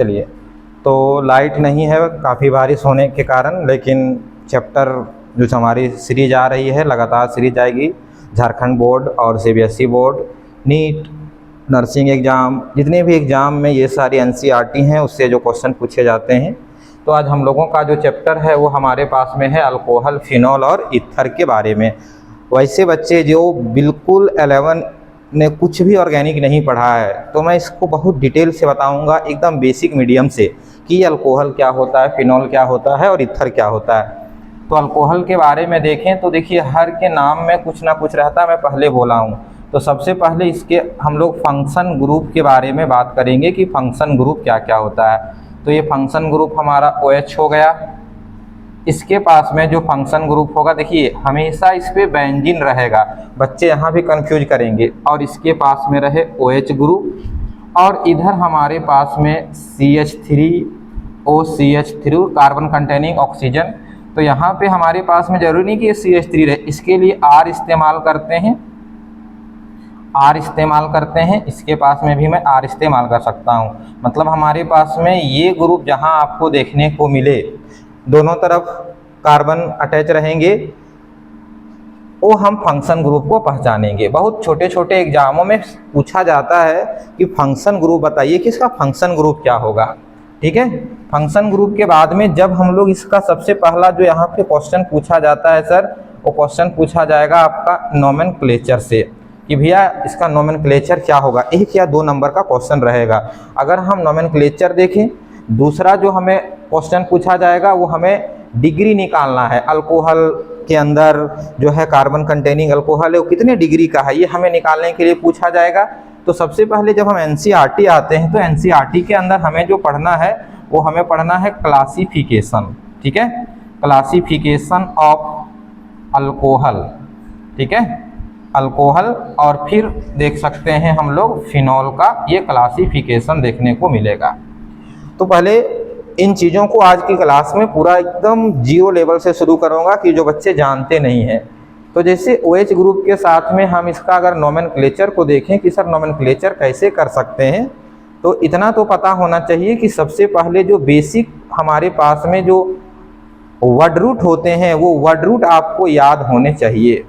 चलिए, तो लाइट नहीं है काफ़ी बारिश होने के कारण, लेकिन चैप्टर जो हमारी सीरीज आ रही है लगातार सीरीज आएगी। झारखंड बोर्ड और CBSE board, NEET, nursing exam, जितने भी एग्ज़ाम में ये सारी एनसीईआरटी हैं उससे जो क्वेश्चन पूछे जाते हैं। तो आज हम लोगों का जो चैप्टर है वो हमारे पास में है अल्कोहल, फिनॉल और ईथर के बारे में। वैसे बच्चे जो बिल्कुल 11 ने कुछ भी ऑर्गेनिक नहीं पढ़ा है तो मैं इसको बहुत डिटेल से बताऊंगा, एकदम बेसिक मीडियम से, कि अल्कोहल क्या होता है, फिनॉल क्या होता है और ईथर क्या होता है। तो अल्कोहल के बारे में देखें तो देखिए हर के नाम में कुछ ना कुछ रहता है, मैं पहले बोला हूँ। तो सबसे पहले इसके हम लोग फंक्शन ग्रुप के बारे में बात करेंगे कि फंक्शन ग्रुप क्या क्या होता है। तो ये फंक्शन ग्रुप हमारा OH हो गया। इसके पास में जो फंक्शन ग्रुप होगा, देखिए हमेशा इस पे बेंजीन रहेगा, बच्चे यहाँ भी कंफ्यूज करेंगे, और इसके पास में रहे OH ग्रुप, और इधर हमारे पास में CH3OCH3 कार्बन कंटेनिंग ऑक्सीजन। तो यहाँ पे हमारे पास में जरूरी नहीं कि ये CH3 रहे, इसके लिए R इस्तेमाल करते हैं, R इस्तेमाल करते हैं। इसके पास में भी मैं R इस्तेमाल कर सकता हूँ। मतलब हमारे पास में ये ग्रुप जहाँ आपको देखने को मिले दोनों तरफ कार्बन अटैच रहेंगे, वो हम फंक्शन ग्रुप को पहचानेंगे। बहुत छोटे छोटे एग्जामों में पूछा जाता है कि फंक्शन ग्रुप बताइए कि इसका फंक्शन ग्रुप क्या होगा। ठीक है, फंक्शन ग्रुप के बाद में जब हम लोग इसका सबसे पहला जो यहाँ पे क्वेश्चन पूछा जाता है सर, वो क्वेश्चन पूछा जाएगा आपका नोमेनक्लेचर से, कि भैया इसका नोमेनक्लेचर क्या होगा। 1 या 2 नंबर का क्वेश्चन रहेगा। अगर हम नोमेनक्लेचर देखें, दूसरा जो हमें क्वेश्चन पूछा जाएगा वो हमें डिग्री निकालना है। अल्कोहल के अंदर जो है कार्बन कंटेनिंग अल्कोहल है वो कितने डिग्री का है, ये हमें निकालने के लिए पूछा जाएगा। तो सबसे पहले जब हम एनसीईआरटी आते हैं तो एनसीईआरटी के अंदर हमें जो पढ़ना है वो हमें पढ़ना है क्लासिफिकेशन। ठीक है, क्लासिफिकेशन ऑफ अल्कोहल। ठीक है, अल्कोहल, और फिर देख सकते हैं हम लोग फिनॉल का, ये क्लासिफिकेशन देखने को मिलेगा। तो पहले इन चीज़ों को आज की क्लास में पूरा एकदम जीरो लेवल से शुरू करूँगा कि जो बच्चे जानते नहीं हैं। तो जैसे OH ग्रुप के साथ में हम इसका अगर नोमेनक्लेचर को देखें कि सर नोमेनक्लेचर कैसे कर सकते हैं, तो इतना तो पता होना चाहिए कि सबसे पहले जो बेसिक हमारे पास में जो वर्ड रूट होते हैं वो वर्ड रूट आपको याद होने चाहिए।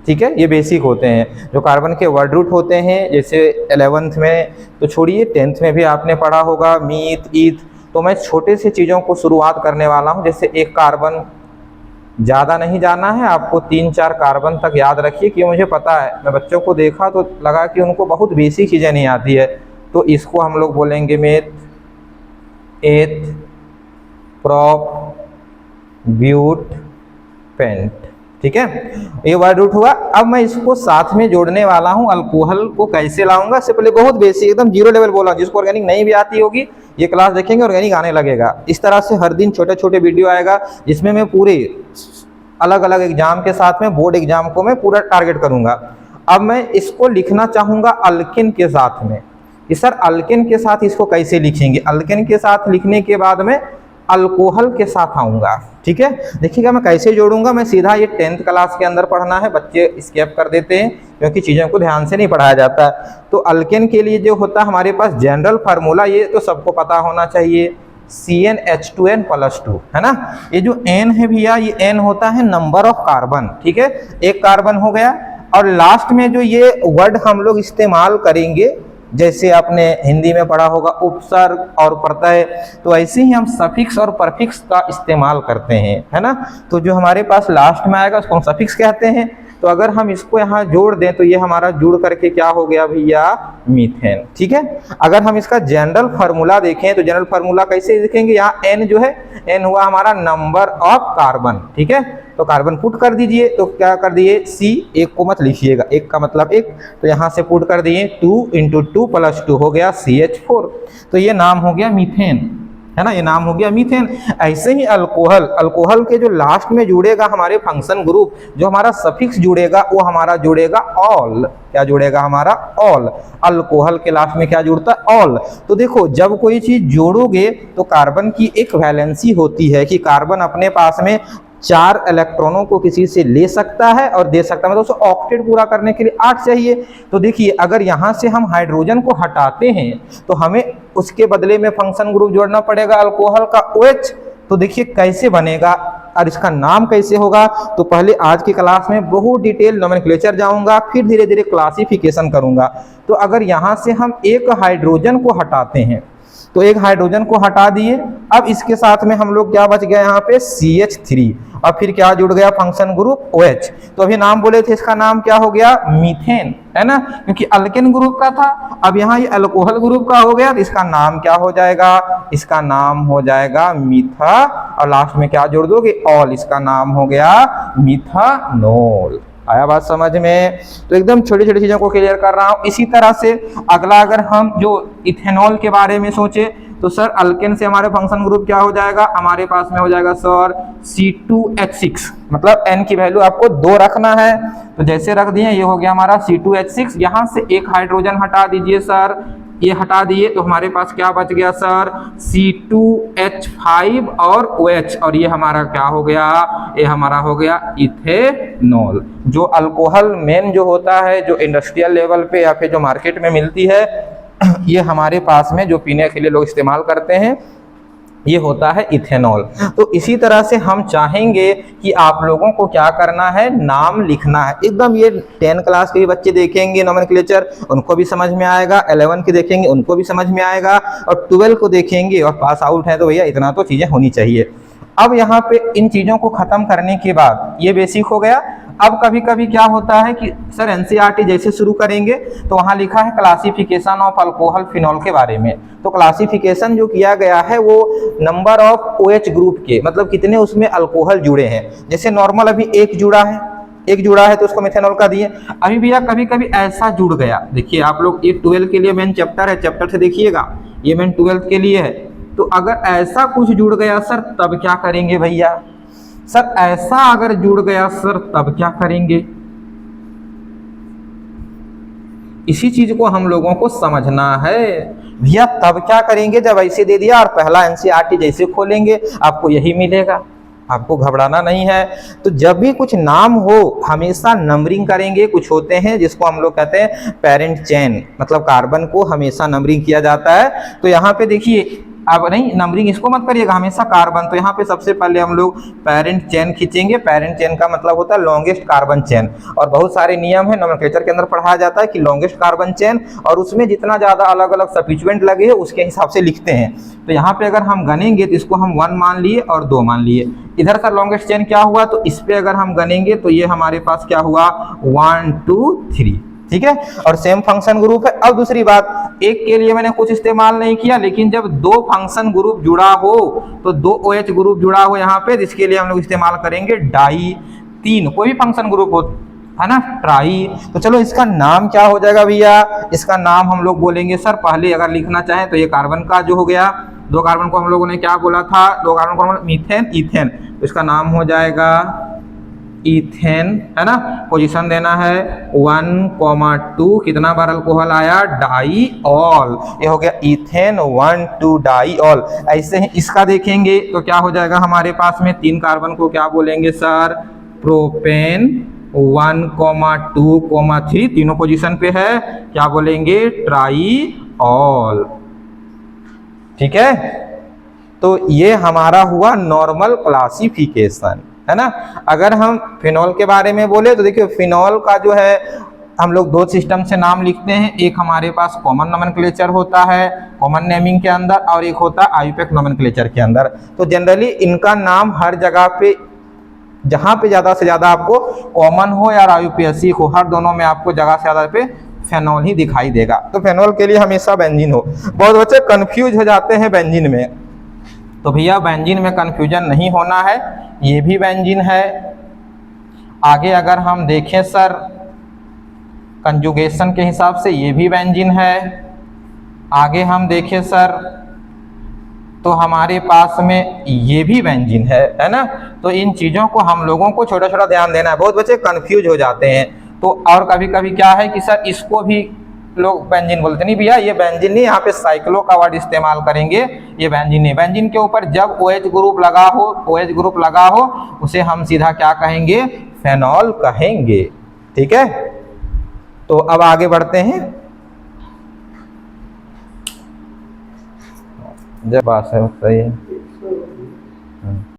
ठीक है, ये बेसिक होते हैं जो कार्बन के वर्ड रूट होते हैं। जैसे 11th में तो छोड़िए, 10th में भी आपने पढ़ा होगा मीथ, ईथ। तो मैं छोटे से चीज़ों को शुरुआत करने वाला हूँ। जैसे एक कार्बन, ज़्यादा नहीं जाना है आपको, 3-4 कार्बन तक याद रखिए, कि मुझे पता है, मैं बच्चों को देखा तो लगा कि उनको बहुत बेसिक चीज़ें नहीं आती है। तो इसको हम लोग बोलेंगे मेथ, एथ, प्रॉप, ब्यूट, पेंट। ठीक है, ये वर्ड रूट हुआ। अब मैं इसको साथ में जोड़ने वाला हूं, अल्कोहल को कैसे लाऊंगा। इससे पहले बहुत बेसिक एकदम जीरो लेवल बोला, जिसको ऑर्गेनिक नहीं भी आती होगी ये क्लास देखेंगे ऑर्गेनिक आने लगेगा। इस तरह से हर दिन छोटे छोटे वीडियो आएगा जिसमें मैं पूरे अलग अलग एग्जाम के साथ में बोर्ड एग्जाम को मैं पूरा टारगेट करूंगा। अब मैं इसको लिखना चाहूंगा अल्किन के साथ में, कि सर अल्किन के साथ इसको कैसे लिखेंगे। अल्किन के साथ लिखने के बाद में अल्कोहल के साथ आऊंगा। ठीक है, देखिएगा मैं कैसे जोड़ूंगा। मैं सीधा ये 10th क्लास के अंदर पढ़ना है, बच्चे स्किप कर देते हैं क्योंकि चीज़ों को ध्यान से नहीं पढ़ाया जाता। तो अल्केन के लिए जो होता है हमारे पास जनरल फार्मूला, ये तो सबको पता होना चाहिए, CnH2n+2 है ना। ये जो N है भैया, ये N होता है नंबर ऑफ कार्बन। ठीक है, एक कार्बन हो गया, और लास्ट में जो ये वर्ड हम लोग इस्तेमाल करेंगे, जैसे आपने हिंदी में पढ़ा होगा उपसर्ग और प्रत्यय, तो ऐसे ही हम सफिक्स और परफिक्स का इस्तेमाल करते हैं, है ना। तो जो हमारे पास लास्ट में आएगा उसको हम सफिक्स कहते हैं। तो अगर हम इसको यहाँ जोड़ दें तो ये हमारा जुड़ करके क्या हो गया भैया, मीथेन। ठीक है, अगर हम इसका जनरल फार्मूला देखें तो जनरल फार्मूला कैसे देखेंगे, यहाँ N जो है, N हुआ हमारा नंबर ऑफ कार्बन। ठीक है, तो कार्बन पुट कर दीजिए। तो क्या कर दिए, C, एक को मत लिखिएगा, एक का मतलब एक, तो यहाँ से पुट कर दिए 2 × 2 + 2 हो गया CH4। तो ये नाम हो गया मीथेन, है ना, ये नाम हो गया मीथेन। ऐसे ही अल्कोहल, अल्कोहल के जो लास्ट में जुड़ेगा हमारे फंक्शन ग्रुप, जो हमारा सफिक्स जुड़ेगा वो हमारा जुड़ेगा ऑल। क्या जुड़ेगा हमारा, ऑल। अल्कोहल के लास्ट में क्या जुड़ता है, ऑल। तो देखो जब कोई चीज जोड़ोगे तो कार्बन की एक वैलेंसी होती है कि कार्बन अपने पास में 4 इलेक्ट्रॉनों को किसी से ले सकता है और दे सकता है, मतलब उसे ऑक्टेट पूरा करने के लिए 8 चाहिए। तो देखिए अगर यहाँ से हम हाइड्रोजन को हटाते हैं तो हमें उसके बदले में फंक्शन ग्रुप जोड़ना पड़ेगा अल्कोहल का OH। तो देखिए कैसे बनेगा और इसका नाम कैसे होगा, तो पहले आज की क्लास में बहुत डिटेल नोमेनक्लेचर जाऊंगा, फिर धीरे धीरे क्लासिफिकेशन करूंगा। तो अगर यहाँ से हम एक हाइड्रोजन को हटाते हैं तो एक हाइड्रोजन को हटा दिए, अब इसके साथ में हम लोग क्या बच गया यहाँ पे CH3 और फिर क्या जुड़ गया फंक्शन ग्रुप OH। तो अभी नाम बोले थे, इसका नाम क्या हो गया मीथेन, है ना, क्योंकि अल्केन ग्रुप का था। अब यहाँ ये अल्कोहल ग्रुप का हो गया तो इसका नाम क्या हो जाएगा, इसका नाम हो जाएगा मीथा और लास्ट में क्या जोड़ दोगे ऑल, इसका नाम हो गया मिथानोल। आया बात समझ में। तो एकदम छोटी छोटी चीजों को क्लियर कर रहा हूं। इसी तरह से अगला अगर हम जो इथेनॉल के बारे में सोचे तो सर अल्केन से हमारे फंक्शन ग्रुप क्या हो जाएगा, हमारे पास में हो जाएगा सर C2H6, मतलब N की वैल्यू आपको 2 रखना है। तो जैसे रख दिए ये हो गया हमारा C2H6। यहां से एक हाइड्रोजन हटा दीजिए सर, ये हटा दिए तो हमारे पास क्या बच गया सर C2H5 और OH, और ये हमारा क्या हो गया, ये हमारा हो गया इथेनॉल। जो अल्कोहल मेन जो होता है जो इंडस्ट्रियल लेवल पे या फिर जो मार्केट में मिलती है ये हमारे पास में जो पीने के लिए लोग इस्तेमाल करते हैं ये होता है इथेनॉल। तो इसी तरह से हम चाहेंगे कि आप लोगों को क्या करना है, नाम लिखना है एकदम। ये 10 क्लास के बच्चे देखेंगे नोमेनक्लेचर, उनको भी समझ में आएगा, 11 के देखेंगे उनको भी समझ में आएगा, और 12 को देखेंगे और पास आउट है तो भैया इतना तो चीजें होनी चाहिए। अब यहाँ पे इन चीजों को खत्म करने के बाद ये बेसिक हो गया। अब कभी कभी क्या होता है कि सर एनसीईआरटी जैसे शुरू करेंगे तो वहां लिखा है क्लासिफिकेशन ऑफ अल्कोहल फिनॉल के बारे में। तो क्लासिफिकेशन जो किया गया है वो नंबर ऑफ OH ग्रुप के, मतलब कितने उसमें अल्कोहल जुड़े हैं। जैसे नॉर्मल अभी एक जुड़ा है तो उसको मिथेनॉल का दिए। अभी भैया कभी कभी ऐसा जुड़ गया, देखिए आप लोग ये 12 के लिए मेन चैप्टर है, चैप्टर से देखिएगा, ये मेन 12 के लिए है। तो अगर ऐसा कुछ जुड़ गया सर तब क्या करेंगे भैया, सर ऐसा अगर जुड़ गया सर तब क्या करेंगे, इसी चीज को हम लोगों को समझना है भैया। तब क्या करेंगे, जब ऐसे दे दिया और पहला एनसीईआरटी जैसे खोलेंगे आपको यही मिलेगा, आपको घबराना नहीं है। तो जब भी कुछ नाम हो हमेशा नंबरिंग करेंगे। कुछ होते हैं जिसको हम लोग कहते हैं पेरेंट चेन, मतलब कार्बन को हमेशा नंबरिंग किया जाता है। तो यहाँ पे देखिए, अब नहीं नंबरिंग इसको मत करिएगा, हमेशा कार्बन। तो यहाँ पे सबसे पहले हम लोग पेरेंट चेन खींचेंगे। पेरेंट चेन का मतलब होता है लॉन्गेस्ट कार्बन चेन, और बहुत सारे नियम है नोमेनक्लेचर के अंदर पढ़ाया जाता है कि लॉन्गेस्ट कार्बन चेन, और उसमें जितना ज्यादा अलग अलग सब्स्टिट्यूएंट लगे हैं उसके हिसाब से लिखते हैं। तो यहाँ पे अगर हम गनेंगे तो इसको हम 1 मान लिए और 2 मान लिए। इधर का लॉन्गेस्ट चेन क्या हुआ, तो इस पे अगर हम गनेंगे तो ये हमारे पास क्या हुआ 1 2 3, ठीक है, और सेम फंक्शन ग्रुप है। अब दूसरी बात, एक के लिए मैंने कुछ इस्तेमाल नहीं किया, लेकिन जब 2 फंक्शन ग्रुप जुड़ा हो तो 2 OH ग्रुप जुड़ा हो यहाँ पे, जिसके लिए हम लोग इस्तेमाल करेंगे डाई। 3 कोई भी फंक्शन ग्रुप हो, है ना, ट्राई। तो चलो इसका नाम क्या हो जाएगा भैया, इसका नाम हम लोग बोलेंगे सर, पहले अगर लिखना चाहें तो ये कार्बन का जो हो गया, 2 कार्बन को हम लोगों ने क्या बोला था, 2 कार्बन को मीथेन ईथेन, तो इसका नाम हो जाएगा इथेन, है ना। पोजीशन देना है 1,2, कितना बार अल्कोहल आया, डाईऑल, ये हो गया इथेन 1 2 डाईऑल। ऐसे ही इसका देखेंगे तो क्या हो जाएगा हमारे पास में, 3 कार्बन को क्या बोलेंगे सर, प्रोपेन 1,2,3, तीनों पोजीशन पे है, क्या बोलेंगे, ट्राईऑल, ठीक है। तो ये हमारा हुआ नॉर्मल क्लासिफिकेशन, है ना। अगर हम फिनॉल के बारे में बोले तो देखिए फिनॉल का जो है हम लोग 2 सिस्टम से नाम लिखते हैं। एक हमारे पास कॉमन नोमेनक्लेचर होता है कॉमन नेमिंग के अंदर, और एक होता है आईयूपैक नोमेनक्लेचर के अंदर। तो जनरली इनका नाम हर जगह पे, जहां पे ज्यादा से ज्यादा आपको कॉमन हो या आईयूपीएसी हो, हर दोनों में आपको जगह से ज्यादा पे फेनॉल ही दिखाई देगा। तो फेनॉल के लिए हमेशा बेंजीन हो। बहुत बच्चे कंफ्यूज हो जाते हैं बेंजीन में, तो भैया बेंजीन में कंफ्यूजन नहीं होना है, ये भी बेंजीन है। आगे अगर हम देखें सर कंजुगेशन के हिसाब से ये भी बेंजीन है। आगे हम देखें सर तो हमारे पास में ये भी बेंजीन है ना। तो इन चीज़ों को हम लोगों को छोटा छोटा ध्यान देना है, बहुत बच्चे कंफ्यूज हो जाते हैं। तो और कभी कभी क्या है कि सर इसको भी लोग बेंजीन बोलते, नहीं भैया ये बेंजीन नहीं, यहाँ पे साइक्लो का वर्ड इस्तेमाल करेंगे, ये बेंजीन नहीं। बेंजीन के ऊपर जब OH ग्रुप लगा हो, OH ग्रुप लगा हो, उसे हम सीधा क्या कहेंगे, फेनॉल कहेंगे। ठीक है, तो अब आगे बढ़ते हैं। जब बात है सही है।